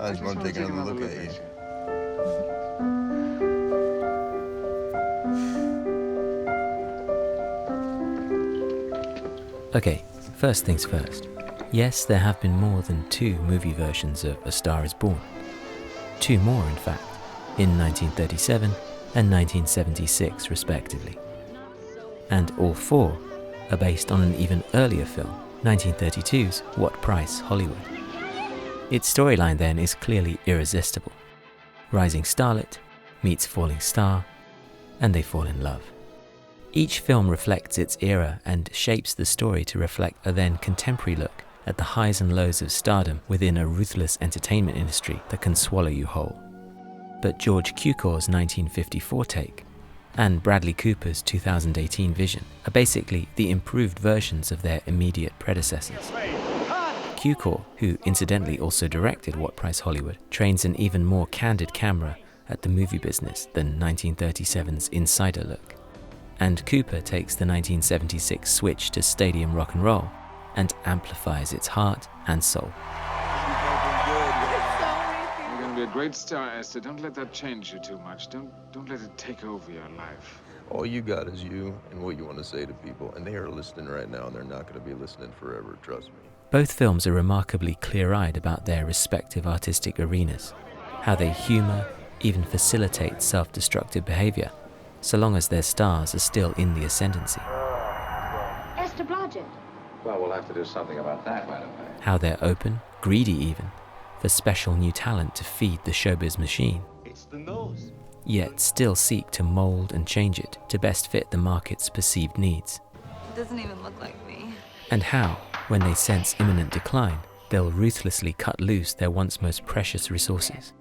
I just want to take another look at you. Okay, first things first. Yes, there have been more than 2 movie versions of A Star is Born. 2 more, in fact, in 1937 and 1976, respectively. And all 4 are based on an even earlier film, 1932's What Price Hollywood. Its storyline then is clearly irresistible. Rising starlet meets falling star, and they fall in love. Each film reflects its era and shapes the story to reflect a then contemporary look at the highs and lows of stardom within a ruthless entertainment industry that can swallow you whole. But George Cukor's 1954 take and Bradley Cooper's 2018 vision are basically the improved versions of their immediate predecessors. Cukor, who incidentally also directed What Price Hollywood, trains an even more candid camera at the movie business than 1937's Insider look. And Cooper takes the 1976 switch to stadium rock and roll and amplifies its heart and soul. You're going to be a great star, Esther. Don't let that change you too much. Don't let it take over your life. All you got is you and what you want to say to people, and they are listening right now, and they're not going to be listening forever, trust me. Both films are remarkably clear-eyed about their respective artistic arenas, how they humour, even facilitate self-destructive behaviour, so long as their stars are still in the ascendancy. Esther Blodgett. Well, we'll have to do something about that, by the way. How they're open, greedy even, for special new talent to feed the showbiz machine. It's the nose. Yet still seek to mould and change it to best fit the market's perceived needs. It doesn't even look like me. And how, when they sense imminent decline, they'll ruthlessly cut loose their once most precious resources,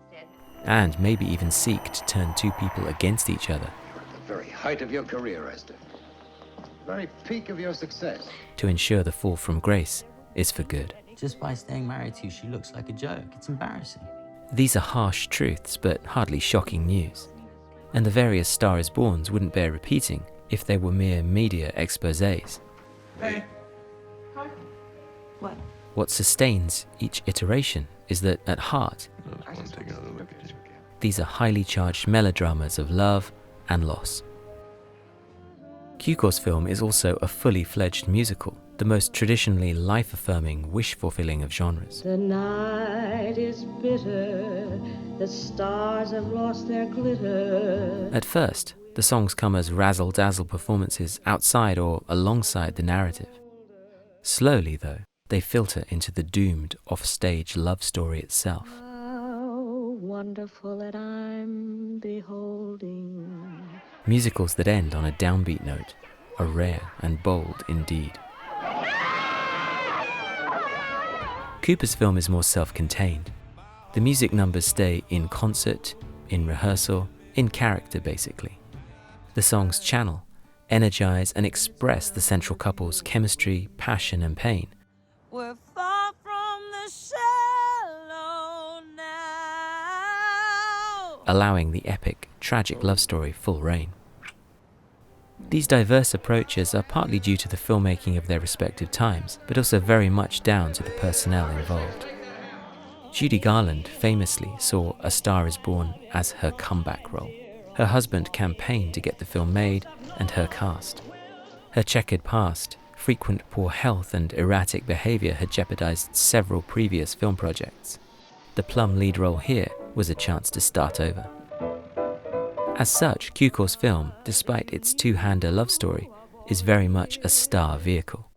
and maybe even seek to turn 2 people against each other. You're at the very height of your career, Esther. Very peak of your success. To ensure the fall from grace is for good. Just by staying married to you, she looks like a joke. It's embarrassing. These are harsh truths, but hardly shocking news. And the various Star is Borns wouldn't bear repeating if they were mere media exposés. Hey. Huh? What? What sustains each iteration is that, at heart, I just want to take another look at you. these are highly charged melodramas of love and loss. Cukor's film is also a fully fledged musical, the most traditionally life-affirming, wish-fulfilling of genres. The night is bitter, the stars have lost their glitter. At first, the songs come as razzle-dazzle performances outside or alongside the narrative. Slowly, though, they filter into the doomed, off-stage love story itself. How wonderful that I'm beholding. Musicals that end on a downbeat note are rare and bold indeed. Cooper's film is more self-contained. The music numbers stay in concert, in rehearsal, in character basically. The songs channel, energize and express the central couple's chemistry, passion and pain. We're far from the shallow now. Allowing the epic, tragic love story full reign. These diverse approaches are partly due to the filmmaking of their respective times, but also very much down to the personnel involved. Judy Garland famously saw A Star is Born as her comeback role. Her husband campaigned to get the film made and her cast. Her checkered past, frequent poor health and erratic behavior had jeopardized several previous film projects. The plum lead role here was a chance to start over. As such, Cukor's film, despite its two-hander love story, is very much a star vehicle.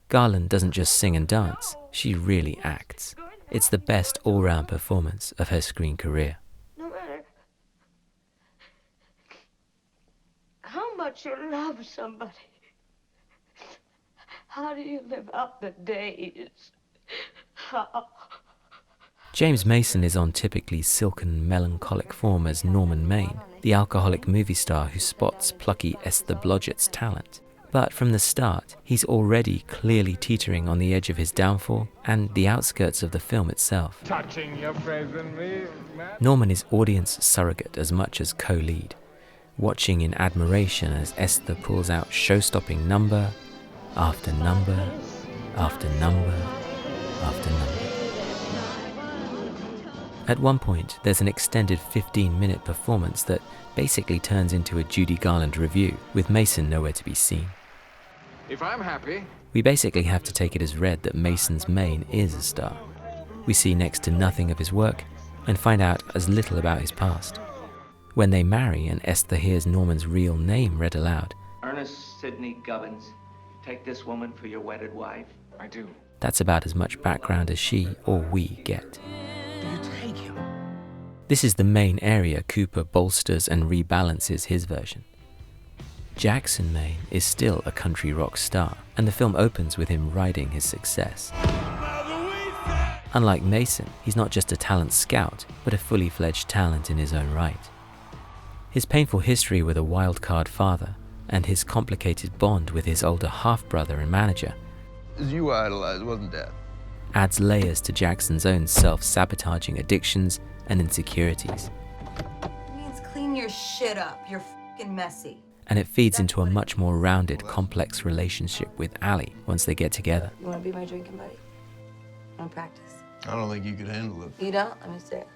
Garland doesn't just sing and dance, she really acts. It's the best all-round performance of her screen career. No matter how much you love somebody, how do you live out the days? How? James Mason is on typically silken, melancholic form as Norman Maine, the alcoholic movie star who spots plucky Esther Blodgett's talent. But from the start, he's already clearly teetering on the edge of his downfall and the outskirts of the film itself. Touching your face and me, man. Norman is audience surrogate as much as co-lead, watching in admiration as Esther pulls out show-stopping number after number after number after number. At one point, there's an extended 15-minute performance that basically turns into a Judy Garland review, with Mason nowhere to be seen. If I'm happy... We basically have to take it as read that Mason's Maine is a star. We see next to nothing of his work and find out as little about his past. When they marry and Esther hears Norman's real name read aloud, Ernest Sidney Gubbins, take this woman for your wedded wife? I do. that's about as much background as she or we get. Do you take him? This is the main area Cooper bolsters and rebalances his version. Jackson Maine is still a country rock star, and the film opens with him riding his success. Unlike Mason, he's not just a talent scout, but a fully fledged talent in his own right. His painful history with a wild-card father, and his complicated bond with his older half-brother and manager, As you idolized, wasn't that? adds layers to Jackson's own self-sabotaging addictions and insecurities. It means clean your shit up. You're f***ing messy. And it feeds into a much more rounded, complex relationship with Allie once they get together. You want to be my drinking buddy? Want to practice? I don't think you could handle it. You don't? Let me see it.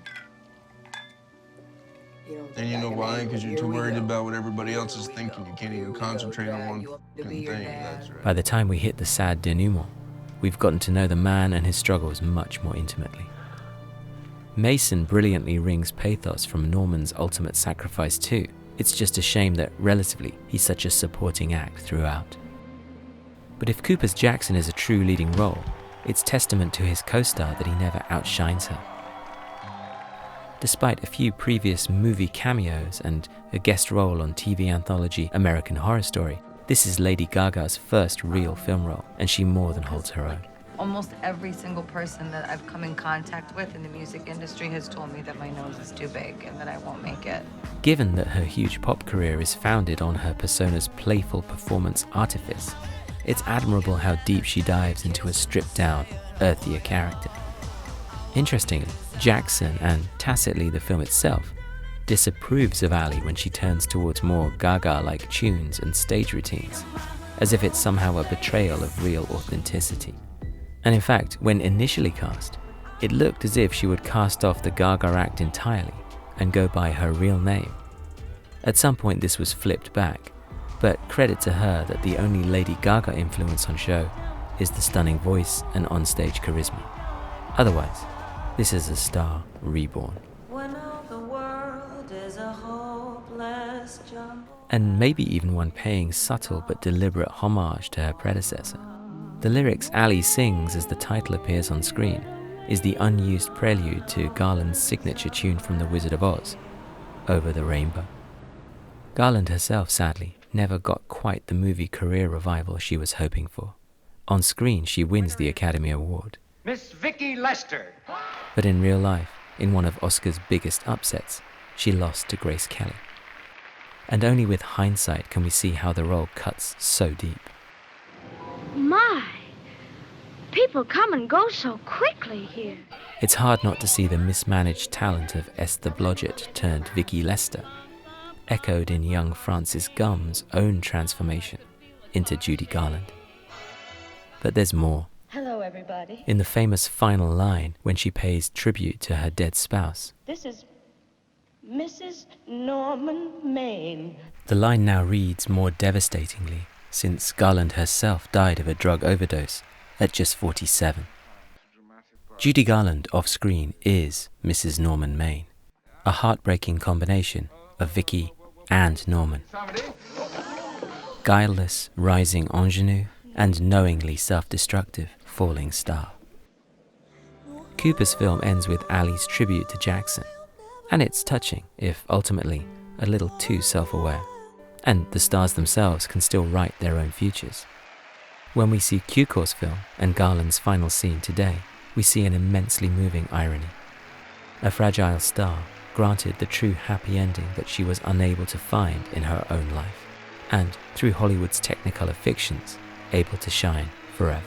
And you know why? Because you're too worried about what everybody else is thinking. You can't even concentrate on one thing. That's right. By the time we hit the sad denouement, we've gotten to know the man and his struggles much more intimately. Mason brilliantly wrings pathos from Norman's ultimate sacrifice too. It's just a shame that, relatively, he's such a supporting act throughout. But if Cooper's Jackson is a true leading role, it's testament to his co-star that he never outshines her. Despite a few previous movie cameos and a guest role on TV anthology American Horror Story, this is Lady Gaga's first real film role, and she more than holds her own. Almost every single person that I've come in contact with in the music industry has told me that my nose is too big and that I won't make it. Given that her huge pop career is founded on her persona's playful performance artifice, it's admirable how deep she dives into a stripped-down, earthier character. Interestingly, Jackson, and tacitly the film itself, disapproves of Allie when she turns towards more Gaga-like tunes and stage routines, as if it's somehow a betrayal of real authenticity. And in fact, when initially cast, it looked as if she would cast off the Gaga act entirely and go by her real name. At some point this was flipped back, but credit to her that the only Lady Gaga influence on show is the stunning voice and onstage charisma. Otherwise, this is a star reborn. When all the world is a hopeless jumble. And maybe even one paying subtle but deliberate homage to her predecessor. The lyrics Allie sings as the title appears on screen is the unused prelude to Garland's signature tune from The Wizard of Oz, Over the Rainbow. Garland herself, sadly, never got quite the movie career revival she was hoping for. On screen, she wins the Academy Award. Miss Vicki Lester. But in real life, in one of Oscar's biggest upsets, she lost to Grace Kelly. And only with hindsight can we see how the role cuts so deep. My, people come and go so quickly here. It's hard not to see the mismanaged talent of Esther Blodgett turned Vicki Lester, echoed in young Frances Gumm's own transformation into Judy Garland. But there's more. Hello, everybody. In the famous final line when she pays tribute to her dead spouse, This is Mrs. Norman Maine. the line now reads more devastatingly, since Garland herself died of a drug overdose at just 47. Judy Garland off-screen is Mrs. Norman Maine, a heartbreaking combination of Vicki and Norman. Guileless, rising ingenue, and knowingly self-destructive falling star. Cooper's film ends with Allie's tribute to Jackson, and it's touching, if ultimately a little too self-aware. And the stars themselves can still write their own futures. When we see Cukor's film and Garland's final scene today, we see an immensely moving irony. A fragile star granted the true happy ending that she was unable to find in her own life, and through Hollywood's technicolor fictions, able to shine forever.